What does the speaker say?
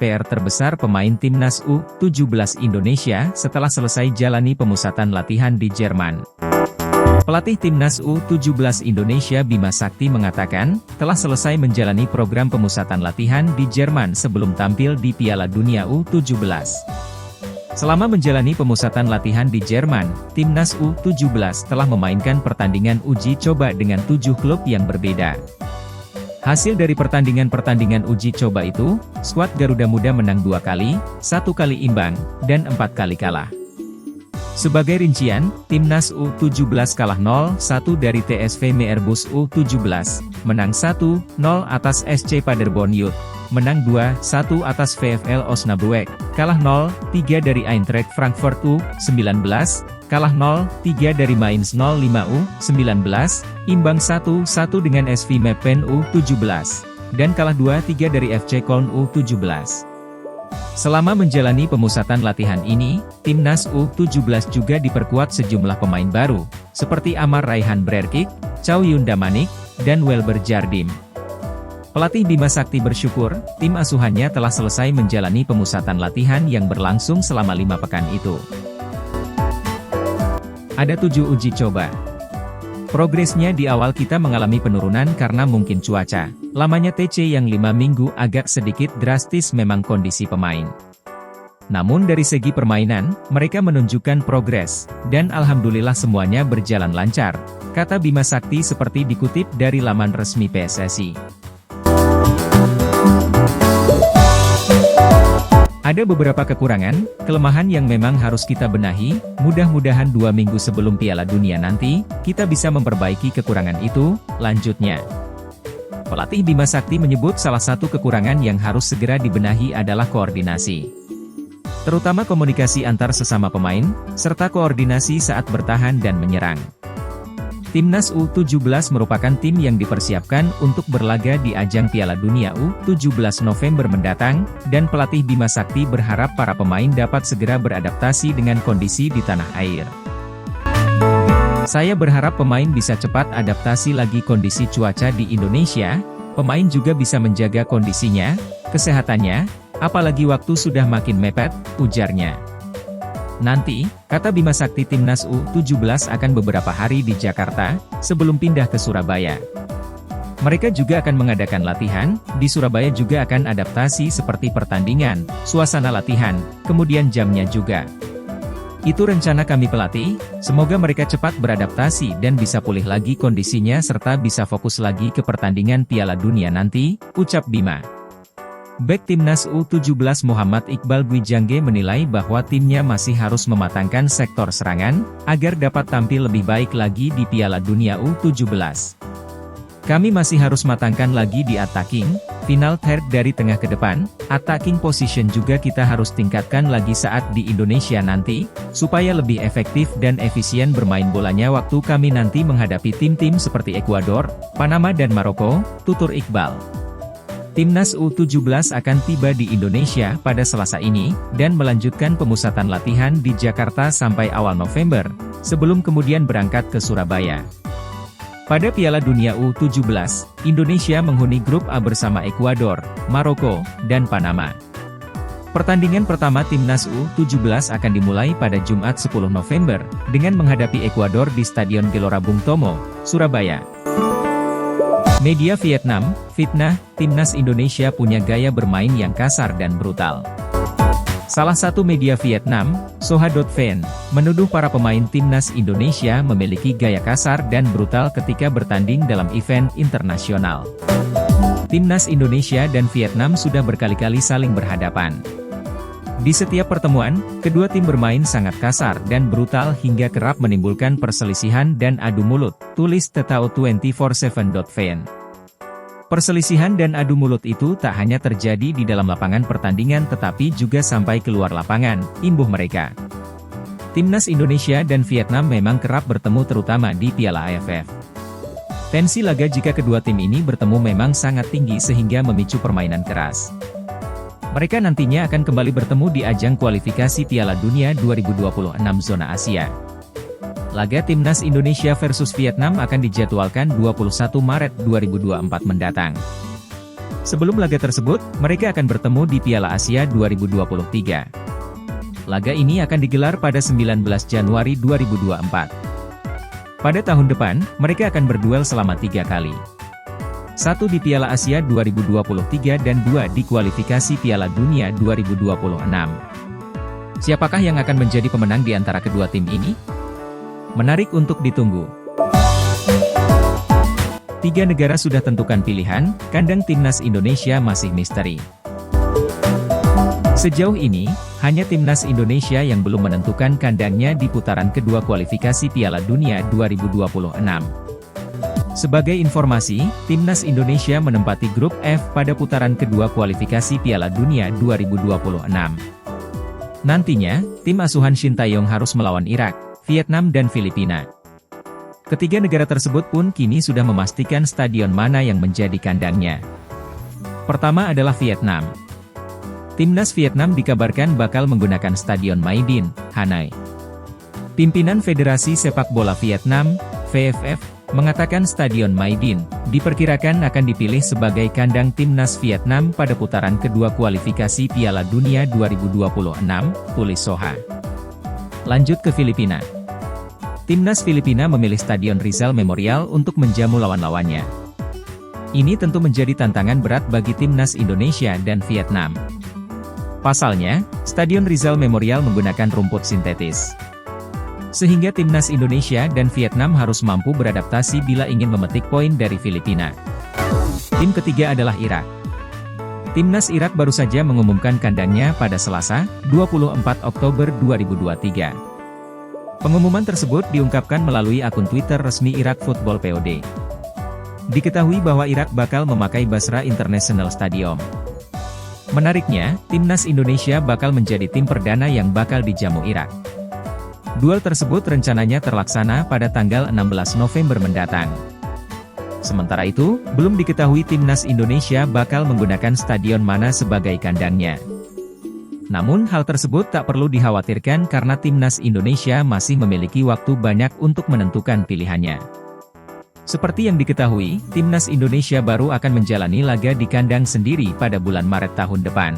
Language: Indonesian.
PR terbesar pemain timnas U17 Indonesia setelah selesai jalani pemusatan latihan di Jerman. Pelatih timnas U17 Indonesia Bima Sakti mengatakan, telah selesai menjalani program pemusatan latihan di Jerman sebelum tampil di Piala Dunia U17. Selama menjalani pemusatan latihan di Jerman, timnas U17 telah memainkan pertandingan uji coba dengan 7 klub yang berbeda. Hasil dari pertandingan-pertandingan uji coba itu, skuad Garuda Muda menang 2 kali, 1 kali imbang, dan 4 kali kalah. Sebagai rincian, timnas U17 kalah 0-1 dari TSV Meerbus U17, menang 1-0 atas SC Paderborn Youth, menang 2-1 atas VfL Osnabrück, kalah 0-3 dari Eintracht Frankfurt U19, kalah 0-3 dari Mainz 05 U19, imbang 1-1 dengan SV Meppen U17, dan kalah 2-3 dari FC Köln U17. Selama menjalani pemusatan latihan ini, timnas U17 juga diperkuat sejumlah pemain baru, seperti Amar Raihan Brerkik, Chow Yun Damanik, dan Welber Jardim. Pelatih Bima Sakti bersyukur, tim asuhannya telah selesai menjalani pemusatan latihan yang berlangsung selama 5 pekan itu. Ada 7 uji coba. Progresnya di awal kita mengalami penurunan karena mungkin cuaca. Lamanya TC yang 5 minggu agak sedikit drastis memang kondisi pemain. Namun dari segi permainan, mereka menunjukkan progres, dan alhamdulillah semuanya berjalan lancar, kata Bima Sakti seperti dikutip dari laman resmi PSSI. Ada beberapa kekurangan, kelemahan yang memang harus kita benahi, mudah-mudahan 2 minggu sebelum Piala Dunia nanti, kita bisa memperbaiki kekurangan itu, lanjutnya. Pelatih Bima Sakti menyebut salah satu kekurangan yang harus segera dibenahi adalah koordinasi. Terutama komunikasi antar sesama pemain, serta koordinasi saat bertahan dan menyerang. Timnas U17 merupakan tim yang dipersiapkan untuk berlaga di ajang Piala Dunia U17 November mendatang, dan pelatih Bima Sakti berharap para pemain dapat segera beradaptasi dengan kondisi di tanah air. Saya berharap pemain bisa cepat adaptasi lagi kondisi cuaca di Indonesia, pemain juga bisa menjaga kondisinya, kesehatannya, apalagi waktu sudah makin mepet, ujarnya. Nanti, kata Bima Sakti timnas U17 akan beberapa hari di Jakarta, sebelum pindah ke Surabaya. Mereka juga akan mengadakan latihan, di Surabaya juga akan adaptasi seperti pertandingan, suasana latihan, kemudian jamnya juga. Itu rencana kami pelatih, semoga mereka cepat beradaptasi dan bisa pulih lagi kondisinya serta bisa fokus lagi ke pertandingan Piala Dunia nanti, ucap Bima. Bek timnas U17 Muhammad Iqbal Gwijangge menilai bahwa timnya masih harus mematangkan sektor serangan, agar dapat tampil lebih baik lagi di Piala Dunia U17. Kami masih harus matangkan lagi di attacking, final third dari tengah ke depan, attacking position juga kita harus tingkatkan lagi saat di Indonesia nanti, supaya lebih efektif dan efisien bermain bolanya waktu kami nanti menghadapi tim-tim seperti Ekuador, Panama dan Maroko, tutur Iqbal. Timnas U17 akan tiba di Indonesia pada Selasa ini, dan melanjutkan pemusatan latihan di Jakarta sampai awal November, sebelum kemudian berangkat ke Surabaya. Pada Piala Dunia U17, Indonesia menghuni grup A bersama Ekuador, Maroko, dan Panama. Pertandingan pertama Timnas U17 akan dimulai pada Jumat 10 November, dengan menghadapi Ekuador di Stadion Gelora Bung Tomo, Surabaya. Media Vietnam, fitnah, timnas Indonesia punya gaya bermain yang kasar dan brutal. Salah satu media Vietnam, Soha.vn, menuduh para pemain timnas Indonesia memiliki gaya kasar dan brutal ketika bertanding dalam event internasional. Timnas Indonesia dan Vietnam sudah berkali-kali saling berhadapan. Di setiap pertemuan, kedua tim bermain sangat kasar dan brutal hingga kerap menimbulkan perselisihan dan adu mulut, tulis Tetao247.vn. Perselisihan dan adu mulut itu tak hanya terjadi di dalam lapangan pertandingan tetapi juga sampai keluar lapangan, imbuh mereka. Timnas Indonesia dan Vietnam memang kerap bertemu terutama di Piala AFF. Tensi laga jika kedua tim ini bertemu memang sangat tinggi sehingga memicu permainan keras. Mereka nantinya akan kembali bertemu di ajang kualifikasi Piala Dunia 2026 zona Asia. Laga Timnas Indonesia versus Vietnam akan dijadwalkan 21 Maret 2024 mendatang. Sebelum laga tersebut, mereka akan bertemu di Piala Asia 2023. Laga ini akan digelar pada 19 Januari 2024. Pada tahun depan, mereka akan berduel selama 3 kali. 1 di Piala Asia 2023 dan 2 di kualifikasi Piala Dunia 2026. Siapakah yang akan menjadi pemenang di antara kedua tim ini? Menarik untuk ditunggu. 3 negara sudah tentukan pilihan, kandang timnas Indonesia masih misteri. Sejauh ini, hanya timnas Indonesia yang belum menentukan kandangnya di putaran kedua kualifikasi Piala Dunia 2026. Sebagai informasi, timnas Indonesia menempati grup F pada putaran kedua kualifikasi Piala Dunia 2026. Nantinya, tim asuhan Shin Tae-yong harus melawan Irak, Vietnam dan Filipina. Ketiga negara tersebut pun kini sudah memastikan stadion mana yang menjadi kandangnya. Pertama adalah Vietnam. Timnas Vietnam dikabarkan bakal menggunakan Stadion Mai Dinh, Hanoi. Pimpinan Federasi Sepak Bola Vietnam, VFF, mengatakan Stadion Mai Dinh diperkirakan akan dipilih sebagai kandang timnas Vietnam pada putaran kedua kualifikasi Piala Dunia 2026, tulis Soha. Lanjut ke Filipina. Timnas Filipina memilih Stadion Rizal Memorial untuk menjamu lawan-lawannya. Ini tentu menjadi tantangan berat bagi timnas Indonesia dan Vietnam. Pasalnya, Stadion Rizal Memorial menggunakan rumput sintetis. Sehingga timnas Indonesia dan Vietnam harus mampu beradaptasi bila ingin memetik poin dari Filipina. Tim ketiga adalah Irak. Timnas Irak baru saja mengumumkan kandangnya pada Selasa, 24 Oktober 2023. Pengumuman tersebut diungkapkan melalui akun Twitter resmi Irak Football POD. Diketahui bahwa Irak bakal memakai Basra International Stadium. Menariknya, timnas Indonesia bakal menjadi tim perdana yang bakal dijamu Irak. Duel tersebut rencananya terlaksana pada tanggal 16 November mendatang. Sementara itu, belum diketahui timnas Indonesia bakal menggunakan stadion mana sebagai kandangnya. Namun hal tersebut tak perlu dikhawatirkan karena timnas Indonesia masih memiliki waktu banyak untuk menentukan pilihannya. Seperti yang diketahui, timnas Indonesia baru akan menjalani laga di kandang sendiri pada bulan Maret tahun depan.